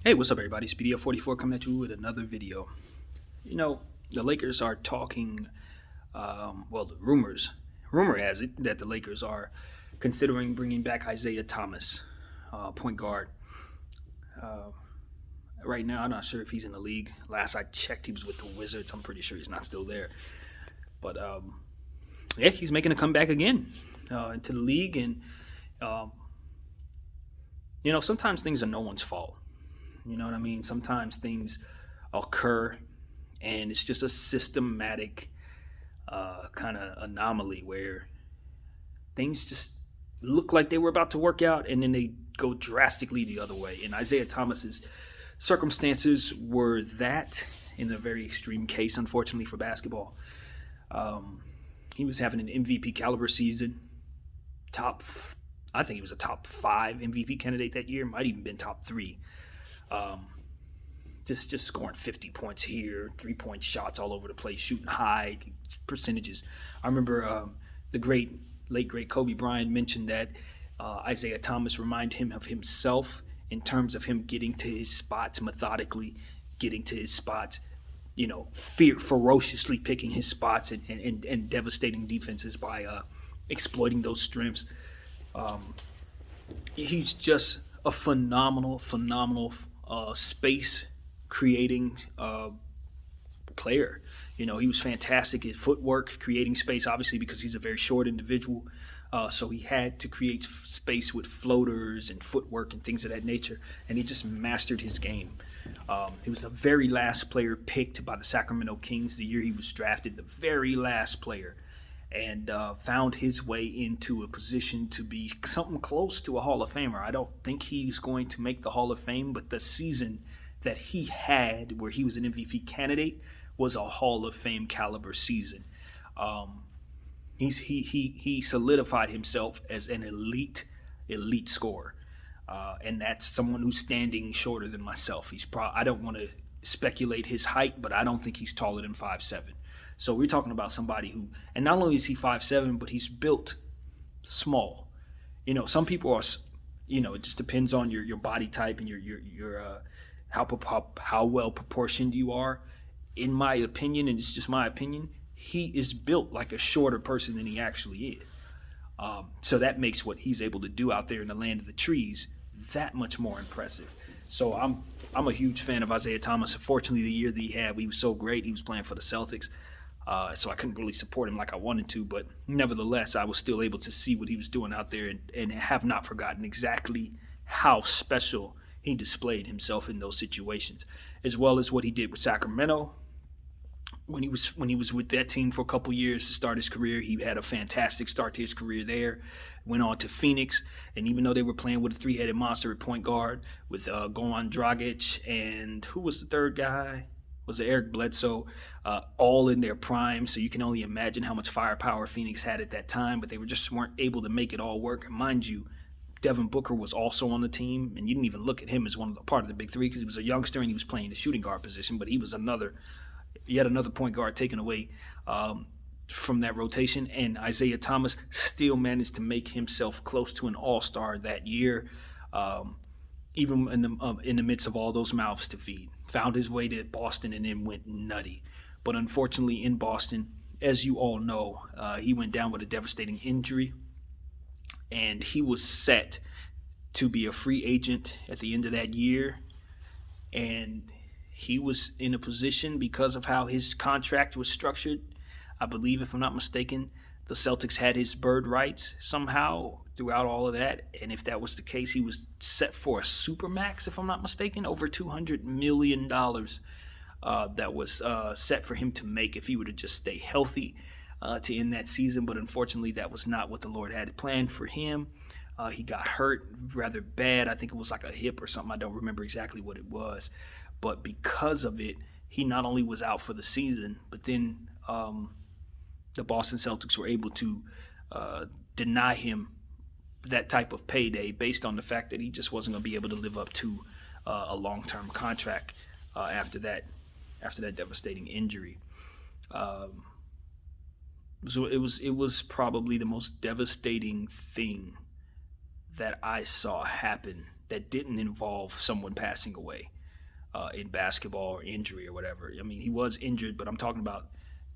Hey, what's up, everybody? It's BDF44 coming at you with another video. The Lakers are talking, the rumor has it that the Lakers are considering bringing back Isaiah Thomas, point guard. Uh, right now, I'm not sure if he's in the league. Last I checked, he was with the Wizards. I'm pretty sure he's not still there. But yeah, he's making a comeback again into the league. And, um, sometimes things are no one's fault. You know what I mean? Sometimes things occur and it's just a systematic kind of anomaly where things just look like they were about to work out and then they go drastically the other way. And Isaiah Thomas's circumstances were that in a very extreme case, unfortunately for basketball. Um, he was having an MVP caliber season, top. I think he was a top 5 MVP candidate that year. Might even been top 3. Um, just scoring 50 points here, 3-point shots all over the place, shooting high percentages. I remember the late great Kobe Bryant mentioned that Isaiah Thomas reminded him of himself in terms of him getting to his spots methodically, getting to his spots, ferociously picking his spots and devastating defenses by exploiting those strengths. Um, he's just a phenomenal space creating player. He was fantastic at footwork, creating space, obviously, because he's a very short individual. So he had to create space with floaters and footwork and things of that nature, and he just mastered his game. He was the very last player picked by the Sacramento Kings the year he was drafted, the very last player, and found his way into a position to be something close to a Hall of Famer. I don't think he's going to make the Hall of Fame, but the season that he had where he was an MVP candidate was a Hall of Fame caliber season. Um, he solidified himself as an elite scorer, and that's someone who's standing shorter than myself. I don't want to speculate his height, but I don't think he's taller than 5'7". So we're talking about somebody who, and not only is he 5'7", but he's built small. Some people are, it just depends on your body type and your how well proportioned you are. In my opinion, and it's just my opinion, he is built like a shorter person than he actually is. So that makes what he's able to do out there in the land of the trees that much more impressive. So I'm a huge fan of Isaiah Thomas. Unfortunately, the year that he had, he was so great. He was playing for the Celtics. So I couldn't really support him like I wanted to, but nevertheless, I was still able to see what he was doing out there and have not forgotten exactly how special he displayed himself in those situations, as well as what he did with Sacramento. When he was with that team for a couple years to start his career, he had a fantastic start to his career there. Went on to Phoenix, and even though they were playing with a three-headed monster at point guard with Goran Dragic and who was the third guy? Was it Eric Bledsoe? All in their prime, so you can only imagine how much firepower Phoenix had at that time. But they weren't able to make it all work. And mind you, Devin Booker was also on the team, and you didn't even look at him as part of the big three because he was a youngster and he was playing the shooting guard position. But he was yet another point guard taken away from that rotation. And Isaiah Thomas still managed to make himself close to an all-star that year, even in the midst of all those mouths to feed. Found his way to Boston and then went nutty. But unfortunately, in Boston, as you all know, he went down with a devastating injury, and he was set to be a free agent at the end of that year. And he was in a position because of how his contract was structured. I believe, if I'm not mistaken, the Celtics had his bird rights somehow throughout all of that. And if that was the case, he was set for a supermax, if I'm not mistaken, over $200 million that was set for him to make if he were to just stay healthy to end that season. But unfortunately, that was not what the Lord had planned for him. He got hurt rather bad. I think it was like a hip or something. I don't remember exactly what it was. But because of it, he not only was out for the season, but then the Boston Celtics were able to deny him that type of payday based on the fact that he just wasn't going to be able to live up to a long-term contract after that devastating injury. So it was probably the most devastating thing that I saw happen that didn't involve someone passing away in basketball or injury or whatever. I mean, he was injured, but I'm talking about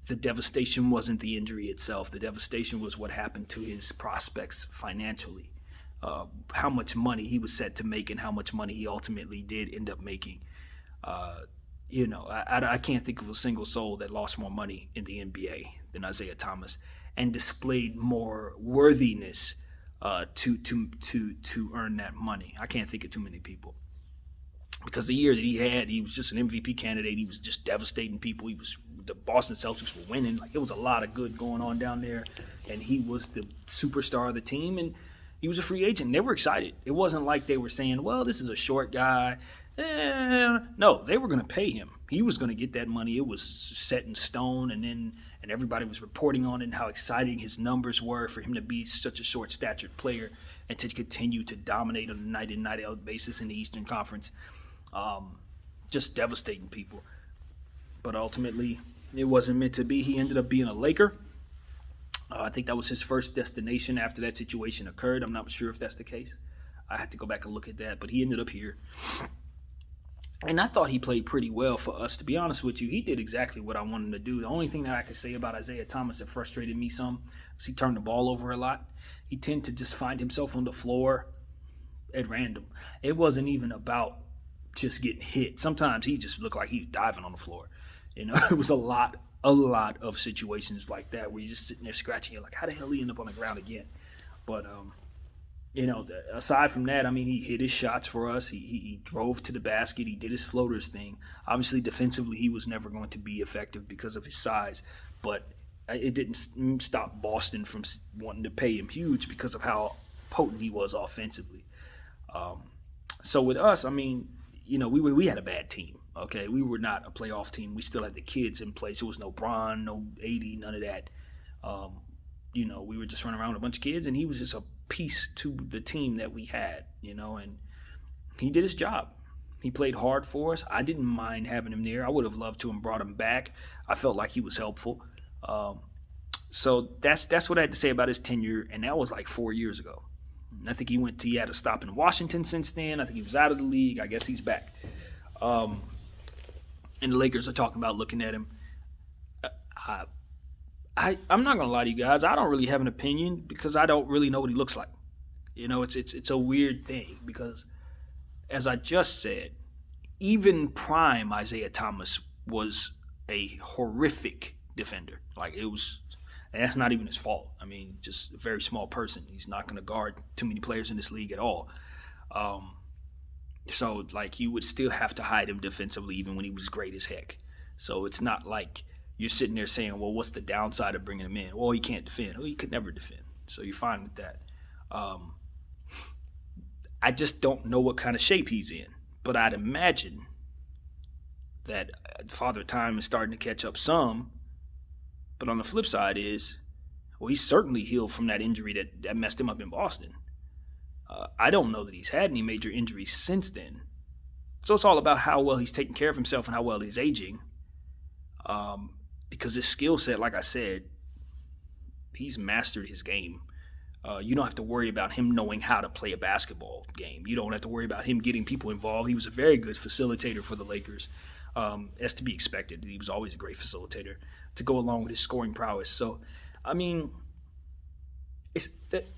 the devastation wasn't the injury itself. The devastation was what happened to his prospects financially, how much money he was set to make and how much money he ultimately did end up making. I can't think of a single soul that lost more money in the NBA than Isaiah Thomas and displayed more worthiness to earn that money. I can't think of too many people. Because the year that he had, he was just an MVP candidate. He was just devastating people. The Boston Celtics were winning. Like, it was a lot of good going on down there, and he was the superstar of the team. And he was a free agent. They were excited. It wasn't like they were saying, "Well, this is a short guy." No, they were going to pay him. He was going to get that money. It was set in stone, and everybody was reporting on it and how exciting his numbers were for him to be such a short-statured player and to continue to dominate on a night-in, night-out basis in the Eastern Conference. Just devastating people. But ultimately, it wasn't meant to be. He ended up being a Laker. I think that was his first destination after that situation occurred. I'm not sure if that's the case. I had to go back and look at that, but he ended up here. And I thought he played pretty well for us, to be honest with you. He did exactly what I wanted him to do. The only thing that I could say about Isaiah Thomas that frustrated me some is he turned the ball over a lot. He tended to just find himself on the floor at random. It wasn't even about just getting hit. Sometimes he just looked like he was diving on the floor. It was a lot of situations like that where you're just sitting there scratching. You're like, how the hell did he end up on the ground again? But aside from that, I mean, he hit his shots for us. He drove to the basket. He did his floaters thing. Obviously, defensively, he was never going to be effective because of his size. But it didn't stop Boston from wanting to pay him huge because of how potent he was offensively. So with us, I mean, we had a bad team. Okay, we were not a playoff team. We still had the kids in place. There was no Bron, no AD, none of that. We were just running around with a bunch of kids, and he was just a piece to the team that we had, and he did his job. He played hard for us. I didn't mind having him there. I would have loved to have brought him back. I felt like he was helpful. So that's what I had to say about his tenure, and that was like 4 years ago. I think he had a stop in Washington since then. I think he was out of the league. I guess he's back. And the Lakers are talking about looking at him. I'm not gonna lie to you guys. I don't really have an opinion because I don't really know what he looks like. It's a weird thing because, as I just said, even prime Isaiah Thomas was a horrific defender. And that's not even his fault. I mean, just a very small person. He's not going to guard too many players in this league at all. So you would still have to hide him defensively even when he was great as heck. So it's not like you're sitting there saying, well, what's the downside of bringing him in? Well, he can't defend. Well, he could never defend. So you're fine with that. I just don't know what kind of shape he's in. But I'd imagine that Father Time is starting to catch up some. But on the flip side is, well, he's certainly healed from that injury that messed him up in Boston. I don't know that he's had any major injuries since then. So it's all about how well he's taking care of himself and how well he's aging. Because his skill set, like I said, he's mastered his game. You don't have to worry about him knowing how to play a basketball game. You don't have to worry about him getting people involved. He was a very good facilitator for the Lakers, as to be expected. He was always a great facilitator to go along with his scoring prowess. So, I mean,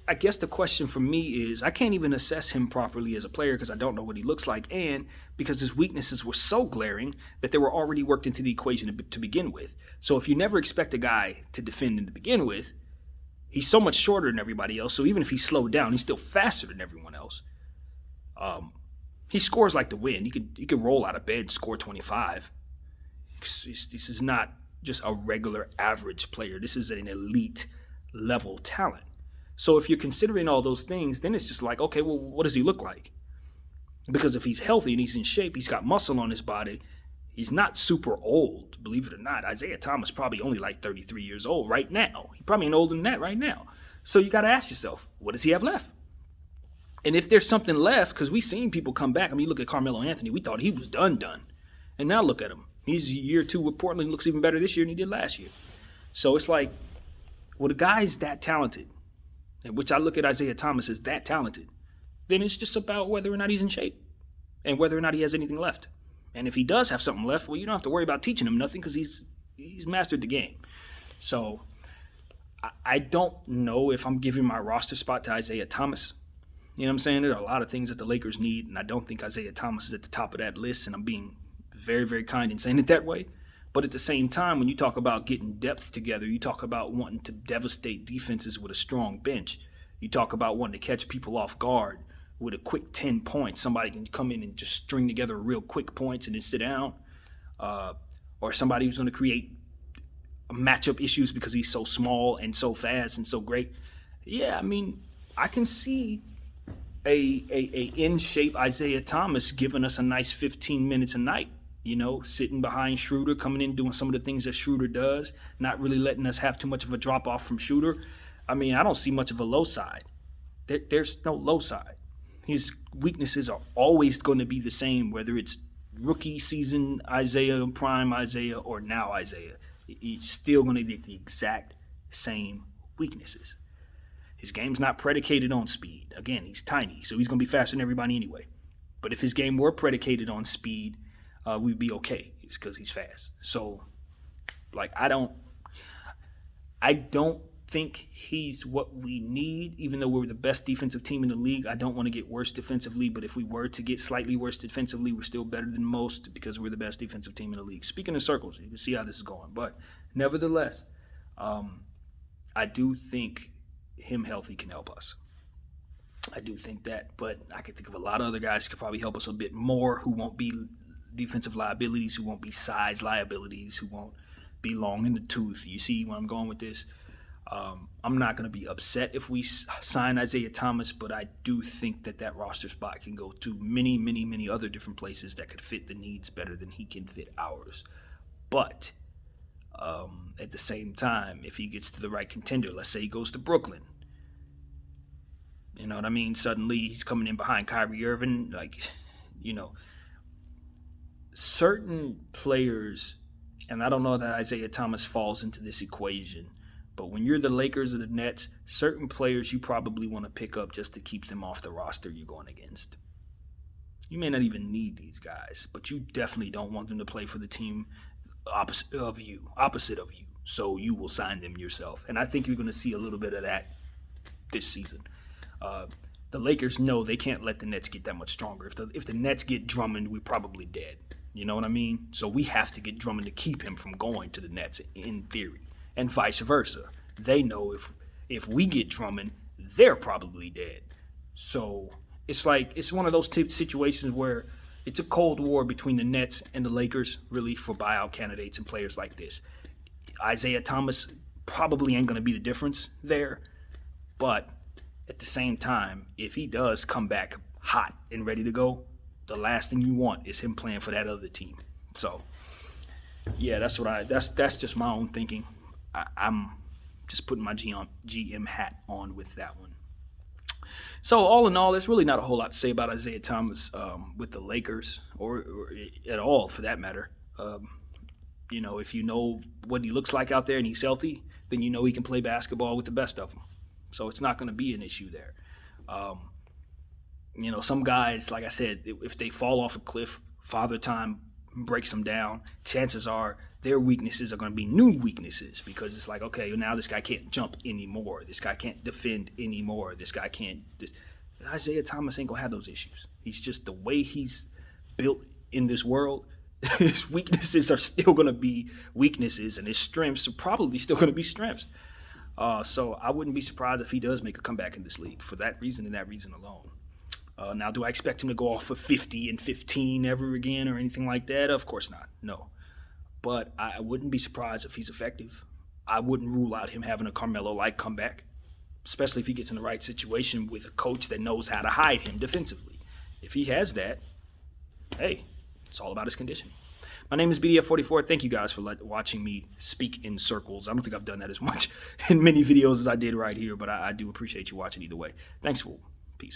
I guess the question for me is I can't even assess him properly as a player because I don't know what he looks like, and because his weaknesses were so glaring that they were already worked into the equation to begin with. So if you never expect a guy to defend to begin with, he's so much shorter than everybody else, so even if he's slowed down, he's still faster than everyone else. He scores like the wind. He could roll out of bed and score 25. This is not just a regular average player. This is an elite level talent. So if you're considering all those things, then it's just like, okay, well, what does he look like? Because if he's healthy and he's in shape, he's got muscle on his body, he's not super old, believe it or not. Isaiah Thomas probably only like 33 years old right now. He probably ain't older than that right now. So you got to ask yourself, what does he have left? And if there's something left, because we've seen people come back. I mean, look at Carmelo Anthony. We thought he was done. And now look at him. He's year 2 with Portland, looks even better this year than he did last year. So it's like, well, the guy's that talented, which I look at Isaiah Thomas as that talented. then it's just about whether or not he's in shape and whether or not he has anything left. And if he does have something left, well, you don't have to worry about teaching him nothing because he's mastered the game. So I don't know if I'm giving my roster spot to Isaiah Thomas. You know what I'm saying? There are a lot of things that the Lakers need, and I don't think Isaiah Thomas is at the top of that list, and I'm being very, very kind in saying it that way. But at the same time, when you talk about getting depth together, you talk about wanting to devastate defenses with a strong bench. You talk about wanting to catch people off guard with a quick 10 points. Somebody can come in and just string together real quick points and then sit down. Or somebody who's going to create matchup issues because he's so small and so fast and so great. Yeah, I mean, I can see a in-shape Isaiah Thomas giving us a nice 15 minutes a night. You know, sitting behind Schroeder, coming in, doing some of the things that Schroeder does, not really letting us have too much of a drop-off from Schroeder. I mean, I don't see much of a low side. There's no low side. His weaknesses are always going to be the same, whether it's rookie season Isaiah, prime Isaiah, or now Isaiah. He's still going to get the exact same weaknesses. His game's not predicated on speed. Again, he's tiny, so he's going to be faster than everybody anyway. But if his game were predicated on speed, we'd be okay. It's because he's fast. So, like, I don't think he's what we need, even though we're the best defensive team in the league. I don't want to get worse defensively, but if we were to get slightly worse defensively, we're still better than most because we're the best defensive team in the league. Speaking of circles, you can see how this is going. But nevertheless, I do think him healthy can help us. I do think that, but I can think of a lot of other guys who could probably help us a bit more, who won't be defensive liabilities, who won't be size liabilities, who won't be long in the tooth. You see where I'm going with this? I'm not going to be upset if we sign Isaiah Thomas, but I do think that roster spot can go to many, many, many other different places that could fit the needs better than he can fit ours. But at the same time, if he gets to the right contender, let's say he goes to Brooklyn, you know what I mean? Suddenly he's coming in behind Kyrie Irving. Like, you know, certain players, and I don't know that Isaiah Thomas falls into this equation, but when you're the Lakers or the Nets, certain players you probably want to pick up just to keep them off the roster you're going against. You may not even need these guys, but you definitely don't want them to play for the team opposite of you. So you will sign them yourself. And I think you're going to see a little bit of that this season. The Lakers know they can't let the Nets get that much stronger. If the Nets get Drummond, we're probably dead. You know what I mean? So we have to get Drummond to keep him from going to the Nets in theory, and vice versa. They know if we get Drummond, they're probably dead. So it's like it's one of those situations where it's a cold war between the Nets and the Lakers, really, for buyout candidates and players like this. Isaiah Thomas probably ain't going to be the difference there, but at the same time, if he does come back hot and ready to go, the last thing you want is him playing for that other team. So, yeah, that's just my own thinking. I'm just putting my GM hat on with that one. So, all in all, there's really not a whole lot to say about Isaiah Thomas with the Lakers, or at all for that matter. You know, if you know what he looks like out there and he's healthy, then you know he can play basketball with the best of them. So it's not going to be an issue there. You know, some guys, like I said, if they fall off a cliff, Father Time breaks them down, chances are their weaknesses are going to be new weaknesses, because it's like, okay, now this guy can't jump anymore. This guy can't defend anymore. This guy can't. Isaiah Thomas ain't going to have those issues. He's just the way he's built in this world. His weaknesses are still going to be weaknesses, and his strengths are probably still going to be strengths. So I wouldn't be surprised if he does make a comeback in this league for that reason and that reason alone. Now, do I expect him to go off for 50 and 15 ever again or anything like that? Of course not. No. But I wouldn't be surprised if he's effective. I wouldn't rule out him having a Carmelo-like comeback, especially if he gets in the right situation with a coach that knows how to hide him defensively. If he has that, hey, it's all about his conditioning. My name is BDF44. Thank you guys for watching me speak in circles. I don't think I've done that as much in many videos as I did right here, but I do appreciate you watching either way. Thanks for